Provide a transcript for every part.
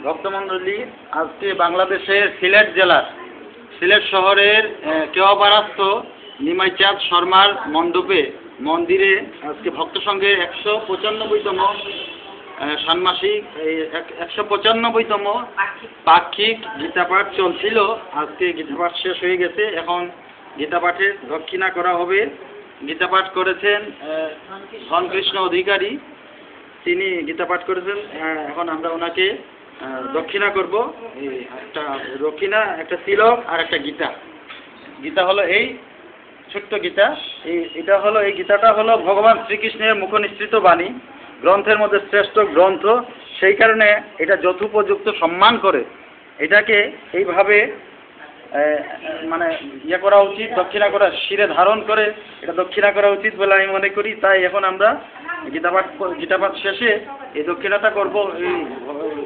ভক্তমণ্ডলী, আজকে বাংলাদেশের সিলেট জেলার সিলেট শহরের কেওয়াপাড়াস্থ নিমাইচাঁদ শর্মার মণ্ডপে মন্দিরে আজকে ভক্ত সংঘের 195তম ষান্মাসিক 195তম পাক্ষিক গীতাপাঠ চলছিল। আজকে গীতাপাঠ শেষ হয়ে গেছে। এখন গীতাপাঠের দক্ষিণা করা হবে। গীতাপাঠ করেছেন ধনকৃষ্ণ অধিকারী, তিনি গীতাপাঠ করেছেন। এখন আমরা ওনাকে দক্ষিণা করব। একটা দক্ষিণা, একটা তিলক আর একটা গীতা। গীতা হলো এই ছোট্ট গীতা। এটা হলো, এই গীতাটা হলো ভগবান শ্রীকৃষ্ণের মুখনিসৃত বাণী, গ্রন্থের মধ্যে শ্রেষ্ঠ গ্রন্থ। সেই কারণে এটা যথোপযুক্ত সম্মান করে এটাকে এইভাবে মানে করা উচিত, দক্ষিণা করা, শিরে ধারণ করে এটা দক্ষিণা করা উচিত বলে আমি মনে করি। তাই এখন আমরা গীতাপাঠ শেষে এই দক্ষিণাটা করব, এই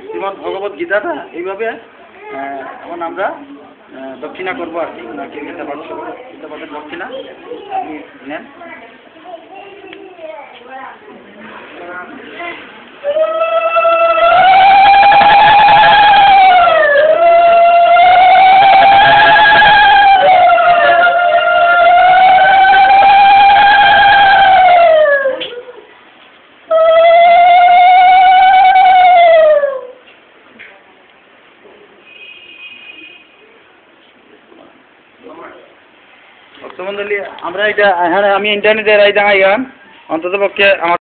শ্রীমদ্ ভগবত গীতাটা এইভাবে এখন আমরা দক্ষিণা করবো আর কি। ওনাকে গীতাপাঠের দক্ষিণা আপনি নেন। ভক্তমণ্ডলী, আমরা এটা আমি ইন্টারনেটে রায় দেখাই গান অন্তত পক্ষে আমার